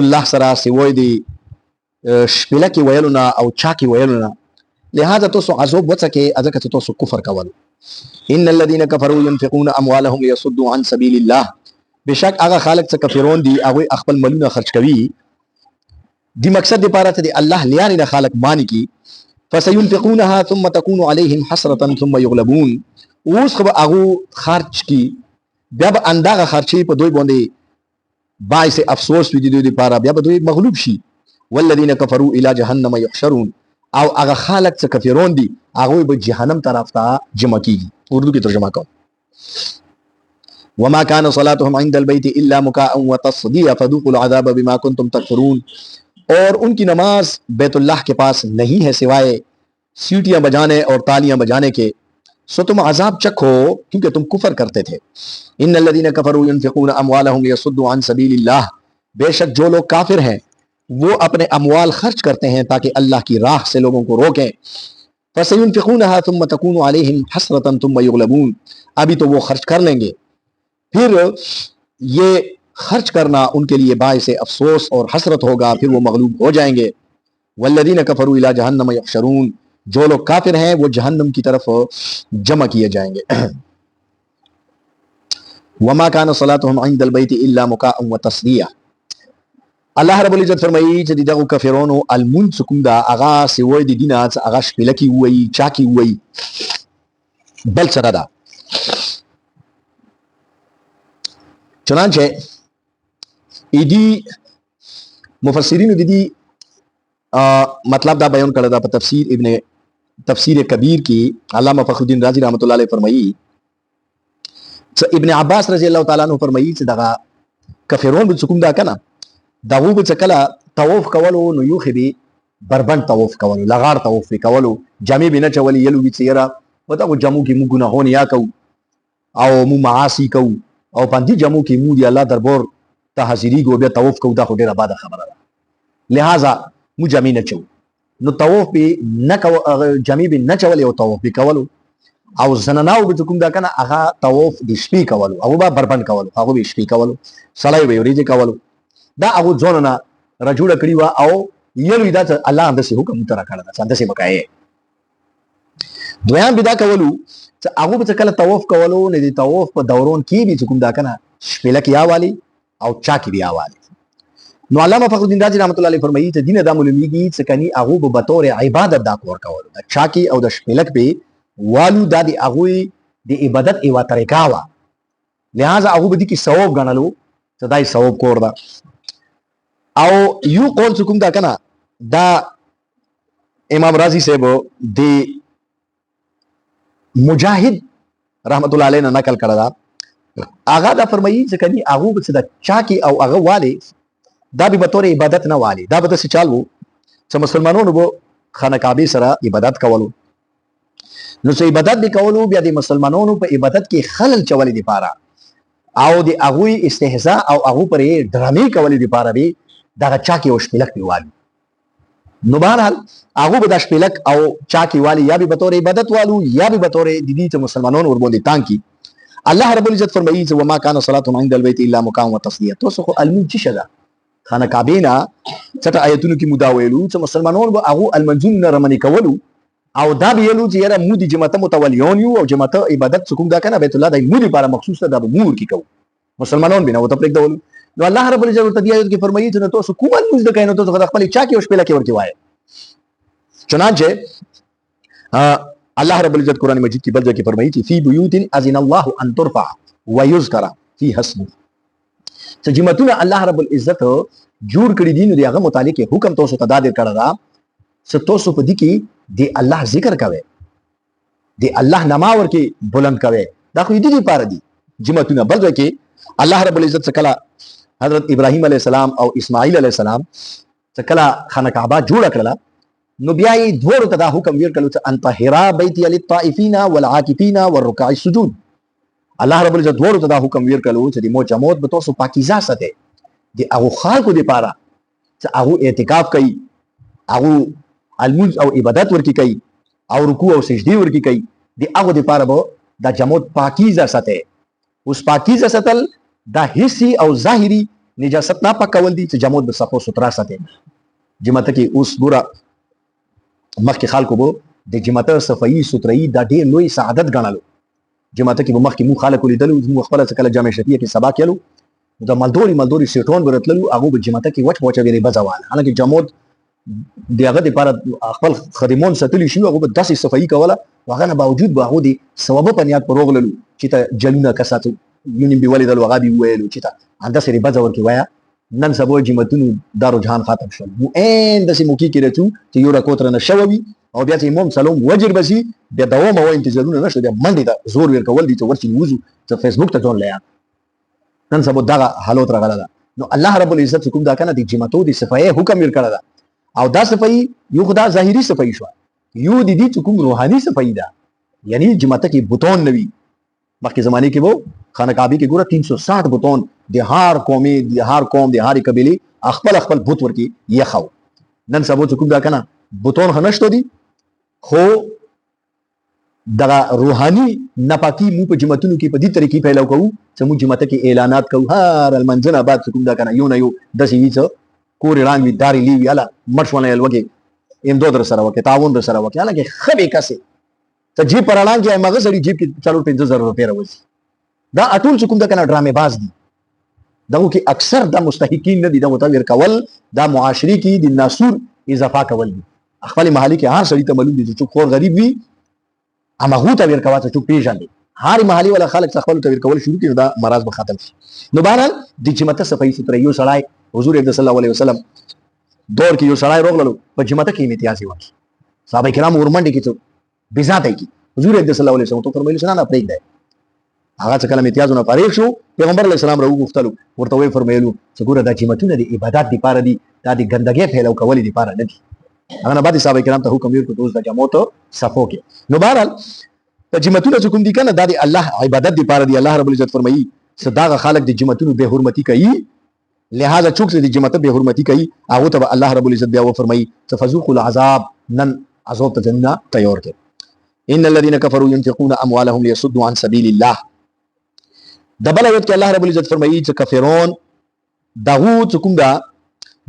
الله سره سوی دی شپله کې ویلو نه او چا کې ویلو نه، لہذا تاسو عذاب وڅکې ځکه تاسو کفر کول. ان الذين كفروا ينفقون اموالهم ليصدوا عن سبيل الله، بشک هغه خالق څخه کافرون دي هغه خپل مالونه خرج کوي دی مقصد لپاره ته دی الله لیانه د خالق مانی کی. فسينفقونها ثم تكون عليهم حسرة ثم يغلبون، اوس خو هغه خرج کی بیا به انداغه خرچي په دوی باندې باعث افسوس وي دوی لپاره، بیا به دوی مغلوب شي. والذین کفروا الى جهنم يحشرون، او هغه خالق څخه کافرون دي هغه به جهنم طرف ته جمع کیږي. اردو کې ترجمه کوم. وما كان صلاتهم عند البيت الا مكاء وتصديا فذوقوا العذاب بما كنتم تكفرون، اور ان کی نماز بیت اللہ کے پاس نہیں ہے سوائے سیٹیاں بجانے اور تالیاں بجانے کے، سو تم عذاب چکھو کیونکہ تم کفر کرتے تھے. ان الذين كفروا ينفقون اموالهم ليصدوا عن سبيل الله، بے شک جو لوگ کافر ہیں وہ اپنے اموال خرچ کرتے ہیں تاکہ اللہ کی راہ سے لوگوں کو روکیں. فسينفقونها ثم تكون عليهم حسرة ثم يغلبون، ابھی تو وہ خرچ کر لیں گے پھر یہ خرچ کرنا ان کے لیے باعث افسوس اور حسرت ہوگا، پھر وہ مغلوب ہو جائیں گے. والذین کفروا الی جہنم یحشرون، جو لوگ کافر ہیں وہ جہنم کی طرف جمع کیے جائیں گے. وما كان صلاتهم عند البيت الا مكاء وتصديا، اللہ رب العزت فرمایي چې دغه کافرونو المنځ کوم دا اغا سوی د دینات اغا شپلکی وای چاکی وای بل څه دا. چنانچه ایدی مفسرین دی مطلب دا بیان کړه دا په تفسیر کبیر کی علامہ فخر الدین رازی رحمۃ اللہ علیہ فرمایي چې ابن عباس رضی اللہ تعالی عنہ فرمایي چې دغه کافرون به کوم دا کنه دغه به کله طواف کولو نو یو خبي بربند طواف کولو لغار طواف کولو جامع بنا چولی یلو وی چیرا ودا کو جمعو کی مو گناهون یا کو او مو معاصی کو او باندې جمعو کی مو دی الله دربار ته حاضری کو بیا طواف کو دا خو ډیره باد خبره ده، لہذا مو جامع نه چو نو طواف به نه کو جامع به نه چولی او طواف به کولو او زناناو به کوم دا کنه هغه طواف د شپې کولو او با بربند کولو هغه به شپې کولو سړی به ورېځه کولو دا هغه ځونونه رجوړه کړی وا او یلو دا الله اندسه حکم تر کړه دا اندسه وکایي. دویان بدا کولو چې هغه به کله طواف کولو نه دی طواف په دورون کې به کوم دا کنه شپله کې والی او چا کې بیا والی. نو علامہ فخر الدین رازی رحمۃ اللہ علیہ فرمایي چې دین د معلومیږي چې کني هغه به بطور عبادت دا کور کولو د چا کې او د شپلک به والو دا دی هغه د عبادت ایوا طریقه وا، لہذا هغه به دي کې ثواب غنلو چې دای ثواب کور دا. او یو قول کوم دا کنه دا امام رازی صاحب دی مجاہد رحمت اللہ علیہ نے نقل کړه دا آغا دا فرمایي چې کني هغه به د چا کې او هغه والی دا به بطور عبادت نه والی، دا به څه چالو چې مسلمانانو به خانه کعبه سره عبادت کولو، نو چې عبادت به کولو بیا د مسلمانانو په عبادت کې خلل چولې دی پاره او د هغه استهزاء او هغه پرې ډرامې کولې دی پاره به دا چا کې او شپلک دی والی. نو بهرحال هغه به د شپلک او چا کې والی یا به بطور عبادت والو یا به بطور د دې چې مسلمانانو ور باندې تان کی. الله رب العزت فرمایي چې وما كان صلاتهم عند البيت الا مكاء وتصديا، تاسو خو المنځ شدا خانه کعبه نه څه آیتونو کې مداویلو چې مسلمانانو به هغه المنځون نه رمنې کولو او دا به یلو چې یاره مودي جماعت متولیون یو او جماعت عبادت کوم دا کنه بیت الله د مودي لپاره مخصوص ده د مور کې کو مسلمانانو بنا او تپلیک دول. نو الله رب العزت ته دی آیت کې فرمایي چې تاسو کوم المنځ د کینو تاسو خپل چا کې او شپله کې ورکی وایي. چنانچه اللہ رب العزت قرآن مجید کی بلجہ کی فرمائی تھی فی بیوت اذن اللہ ان ترفع ویذکر فی اسمہ، چې جمعتونه الله رب العزت جوړ کړی دي نو د هغه متعلق حکم تاسو ته دا در کړی دا چې تاسو په دې کې د الله ذکر کوئ، د الله نما ورکې بلند کوئ، دا خو دې لپاره دي جمعتونه. بلجہ کې الله رب العزت څخه کله حضرت ابراهیم علیہ السلام او اسماعیل علیہ السلام څخه کله خانه کعبه جوړ کړله نو بیا یې دوړو ته دا حکم ور کړو چې ان طهرا بیتی للطائفین والعاکفین والرکع السجود. الله رب العزت دوړو ته دا حکم ور کړو چې د مو جماعت به تاسو پاکیزه ساتئ، د هغه خلکو لپاره چې هغه اعتکاف کوي، هغه المنځ او عبادت ورکی کوي او رکوع او سجدي ورکی کوي، د هغه لپاره به دا جماعت پاکیزه ساتئ. اوس پاکیزه ساتل دا حسی او ظاهری نجاست نه پاکول دي چې جمود به صفو سترا ساتي جماعت کې اوس ګوره مخکې خلکو به د جماعت صفایي سترایي دا ډېر لوی سعادت ګڼلو جماعت کې به مخکې مو خلکو لیدلو مو خپله څه کله جامع شفیع کې سبا کېلو د مالدوري سیټون به راتللو هغو به جماعت کې وچ وچه ویلې بزه واله حالانکې جمود د هغه دپاره خپل خدمون ساتلي شوي هغو به داسې صفایي کوله هغه نه باوجود به هغو د ثوابه په نیت پر روغللو چې ته جلونه کساتو یونیم به ولیدل هغه به وویلو چې ته همداسې دې بزه ورکې وایه نن سبا جماعتونو دا رجحان ختم شول مو عین داسې موقع کې راځو چې یو رکوت رانه شوه وي او بیا چې امام سلام وجر به شي بیا دوام او انتظارونه نشته بیا منډې ته زور ورکول دي چې ورشي ووځو چې فیسبوک ته ځون لیا نن سبا دغه حالات راغله ده نو الله رب العزت کوم دا کنه د جماعتو د صفایي حکم ورکړه ده او دا صفایي یو خدا ظاهري صفایي شو یو د دې کوم روحاني صفایي ده یعنی جماعت کې بوتون نوي مخکې زمانه کې وو خانه کعبه کې ګوره 360 بوتون د هر قومي د هر قوم د هر قبيله خپل بوت ورکی یخو نن سبا کوم دا کنه بوتون خنشتو دي خو دغه روحاني نپاکي مو په جماعتونو کې په دې طریقې پیلو کوو چې مو جماعت کې اعلانات کوو هر المنځنه بعد کوم دا کنه یو نه یو د سی ویڅ کوري رنگ وی داري لیوی الا مرشونه الوګي ان دو در سره وکي تعاون در سره وکي الګي خبي کسي ته جیب پر اعلان کې مغه سړي جیب کې 4-5,000 روپے راوځي دا اټول کوم دا کنه ډرامې باز دي دغه کې اکثر د مستحقین نه دي د متویر کول دا معاشري کې د ناسور اضافه کول دي خپل محلي کې هر سړي ته معلوم دي چې خور غریب وي امغه ته ور کواته چې پیژاندي هر محلي ولا خلک خپل ته ور کول شروع کړي دا مرز به ختم شي نو بهرحال د جماعت صفای ستر یو سړی حضور صلی الله علیه وسلم دور کې یو سړی روغللو په جماعت کې امتیازي وکړي صحابه کرام ورمنډي کې څو بذات کی حضور صلی الله علیه وسلم تو فرمایلی سنا نه پرېږدي هغه څه کله امتیازونه فارغ شو پیغمبر علیه السلام راو غوښتلو ورته وی فرمایلو چې ګوره د جماعتونو د عبادت لپاره دي دا د ګندګۍ پھیلاو کول لپاره نه دي هغه نه بعد صحابه کرام ته حکم ورکړ چې د جماعت صفو کې نو بهرحال د جماعتونو چې کوم دي کنه د الله عبادت لپاره دي الله رب العزت فرمایي صداغه خالق د جماعتونو به حرمتي کوي لہذا چوک سے د جماعت به حرمتي کوي هغه ته الله رب العزت بیا و فرمایي تفذوقوا العذاب نن عذاب ته جننا تیار کړي ان الذين كفروا ينفقون اموالهم ليصدوا عن سبيل الله دبل وخت کې الله رب العزت فرمایي چې کافرون دغه کوم دا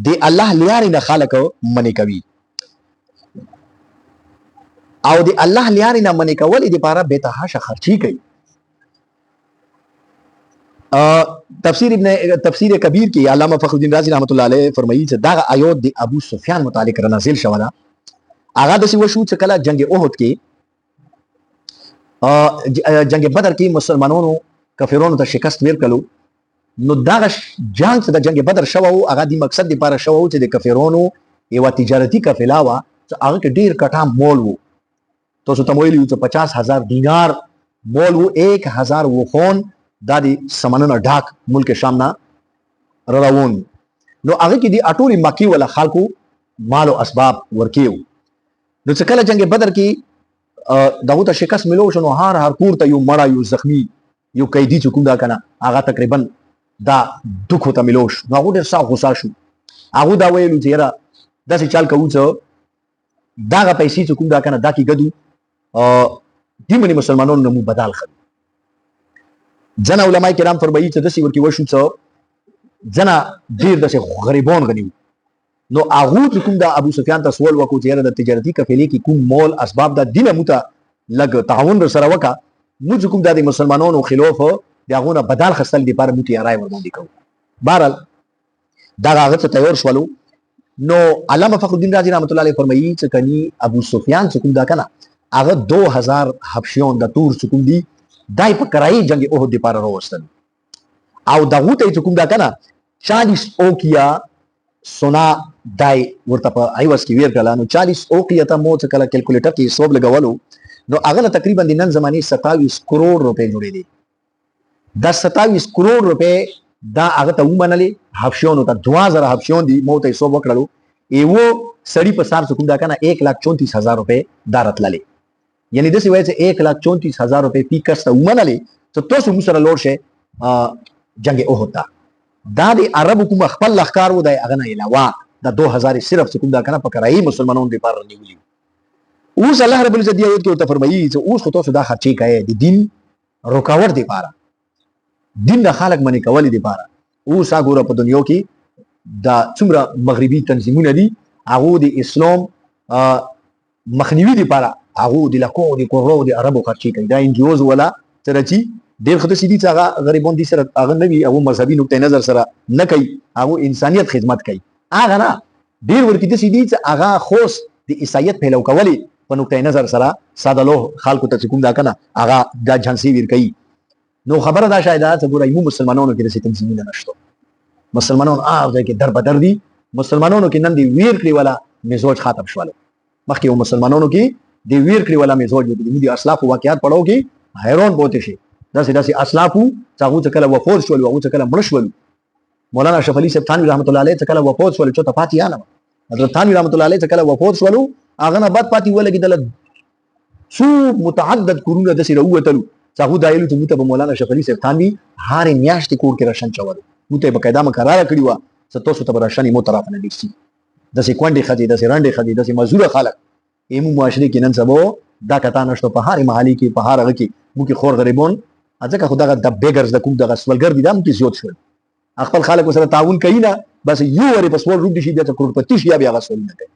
د الله لارې نه خلق منی کوي او د الله لارې نه منی کول د لپاره به تحاشه خرچي کوي تفسیر کبیر کې علامه فخر الدین رازی رحمت الله علیه فرمایي چې دا آیات د ابو سفیان متعلق را نازل شوه دا هغه د وشو چې کله جنگ احد کې جنگ بدر کې مسلمانانو کافرونو ته شکست ورکړو نو دا جنگ څخه د جنگ بدر شوه او هغه د مقصد لپاره شوه چې د کافرونو یو تجارتی قافله وا چې هغه کې ډیر کټام مول وو تاسو ته ویلو چې 50,000 دینار مول وو 1,000 وخون دا د سمنن ډاک ملک شام نه روان نو هغه کې د اټوري مکی ولا خلکو مال او اسباب ورکیو نو چې کله جنگ بدر کې دغه ته شکست ملو شنو هر کور ته یو مړا یو زخمی یو قیدی چې کوم دا کنه هغه تقریبا دا دکھ ته ملوش نو هغه ډېر سخت غوسه شو هغه دا ویلو چې یاره داسې چال کوو چې دغه پیسې چې کوم دا کنه دا کې ګدو دې منې مسلمانانو نه مو بدال خلي ځنه علما کرام فرمایي چې داسې ورکې وشو چې ځنه ډېر داسې غریبان غنیو نو هغه چې کوم دا ابو سفیان ته سوال وکړو چې یاره د تجارتي قافلې کې کوم مول اسباب دا دینه مو ته لږ تعاون در سره وکړه موږ کوم د مسلمانانو خلاف دغه نه بدل خستل دی پر موتی رائے ورباندې کوو بهرحال دا هغه ته تیار شولو نو علامه فخر الدین رازی رحمت الله علیه فرمایي چې کني ابو سفیان کوم دا کنه هغه 2000 حبشیون د تور کوم دی دای په کرای جنگ احد دی پر راوستل او دغه ته کوم دا کنه 40 اوکیا سونا دای ورته په ایواز کې ویر کړه نو 40 اوکیا ته مو څه کله کیلکولیټر کې حساب لګولو نو هغه تقریبا د نن زماني 27 کروڑ روپے جوړې دي دا 27 کروڑ روپے دا هغه ته ومنلې حبشیون ته 2000 حبشیون دي مو ته حساب وکړلو ایو سړی په سار کوم دا کنه 1,34,000 روپے دارت للې یعنی د څه وایي چې 1,34,000 روپے پیکس ته ومنلې ته تاسو مو سره لوړ شه جنگ احد دا د عربو کوم خپل لخکار و دی هغه نه علاوه دا 2000 صرف کوم دا کنه په کرای مسلمانانو لپاره نیولې اوس الله رب العزت دی آیت کې ورته فرمایي چې اوس خو تاسو دا خرچې کوي د دین رکاوټ دی لپاره دین د خلق منی کول دی لپاره اوس هغه په دنیا کې دا څومره مغربي تنظیمونه دي هغه د اسلام مخنیوي لپاره هغه د لکو د کورو د عربو خرچي کوي. دا انجوز ولا سره چې ډېر خدای سي دي چې هغه غریبون دي سره هغه نه وي هغه مذهبي نقطه نظر سره نه کوي هغه انسانيت خدمت کوي. هغه نه ډېر ورته دي سي دي چې هغه خوش د عیسایت پیلو کوي په نقطه نظر سره ساده لو خلکو ته کوم دا کنه هغه د جنسي ور کوي. نو خبره دا شاید چې ګورای مو مسلمانانو کې د ستم زمينه نشته. مسلمانانو هغه کې در بدر دي. مسلمانانو کې نن دی ویر کړی ولا مزوج ختم شول. مخکې مسلمانانو کې دی ویر کړی ولا مزوج دي. دي اسلاف واقعیات پړو کې حیران بوته شي. داسې اسلافو څنګه چې کله وفات شول او چې کله مړ شول. مولانا اشرف علي صاحب تھانوی رحمت الله علیه چې کله وفات شول چې ته پاتې یانه حضرت تھانوی رحمت الله علیه چې کله وفات شول هغه نه بعد پاتې ولګیدل څو متعدد کورونه د سره وتلو څنګه دایلو ته ته مولانا اشرف علي صاحب تھانوی هارې میاشتې کور کې راشن چول مته په قاعده مقرره کړی و چې تاسو ته راشنې مو طرف نه دي د سیکونډي خدي د سرانډي خدي د مزوره خلک ایمو معاشري کې نن سبا دا کتا نشته په هارې محلي کې په هارغه کې مو کې خور غریبون ځکه خدای د بیګرز د کوم د غسولګر دي دم کې زیات شول. خپل خلک سره تعاون کوي نه بس یو ورې په سوال روب دي شي د کروڑپتی شي بیا غسول نه کوي.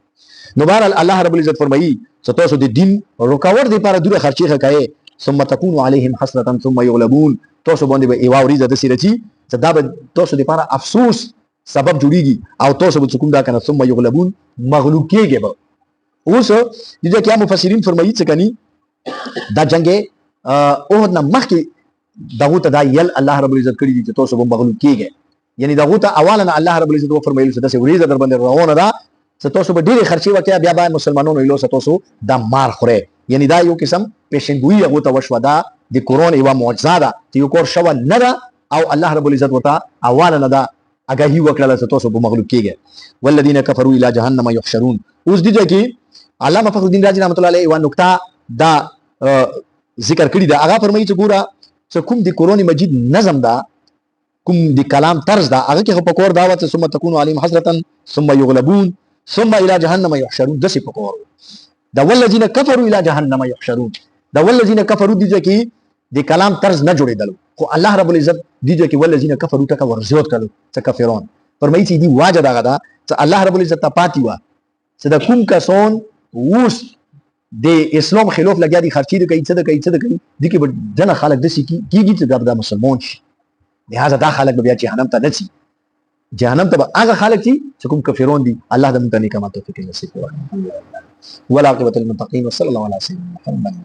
نو بهر الله رب العزت فرمایي ستاسو د دین رکاوټ دی لپاره دوره خرچي کوي ثم تكون عليهم حسرة ثم يغلبون تاسو باندې به ایوا وريزه د سیرتي دا به تاسو لپاره افسوس سبب جوړیږي او تاسو به کوم دا کنه ثم يغلبون مغلوب کېږي. به اوس د دې کې مفسرین فرمایي چې کني دا جنگ اوهد نه مخکې دغه ته دا یل الله رب العزت کړی دي چې تاسو به مغلوب کیږئ. یعنی دغه ته اولا الله رب العزت فرمایلی چې داسې وریځه در باندې روانه ده چې تاسو به ډېرې خرچې وکړئ بیا به مسلمانانو ایلو تاسو دا مار خورئ. یعنی دا یو قسم پیشنګویي هغه ته وشوه دا د قرآن یوه معجزه ده چې یو کور شوه نه ده او الله رب العزت ورته اولا نه ده اګاهي وکړله چې تاسو به مغلوب کیږئ. والذین کفروا الی جهنم یحشرون. اوس دې ځای کې علامه فخر الدین رازی رحمت الله علیه یوه نکته دا ذکر کړې ده. هغه فرمایي چې ګوره چې کوم د قرآن مجید نظم دا کوم د کلام طرز دا هغه کې په کور دا وته ثم تكون عليهم حسرة ثم يغلبون ثم الى جهنم يحشرون دسي په کور دا والذین کفروا الى جهنم يحشرون دا والذین کفروا دي چې د کلام طرز نه جوړېدل خو الله رب العزت دي چې والذین کفروا ټکا ورزیات کړو چې کافرون فرمایي چې دی واجه دا غدا چې الله رب العزت پاتې و چې دا کوم کسون اوس د اسلام خلاف لګیا دي خرچې دي کوي څه د کوي څه د کوي دي کې جن خلک د سکی کیږي چې دا مسلمان شي. لہذا دا خلک بیا جهنم ته نه ځي. جهنم ته هغه خلک چې کوم کافرون دي. الله دې موږ ته نیک توفیق نصیب کړي. والعاقبۃ للمتقین وصلی الله علی سیدنا محمد.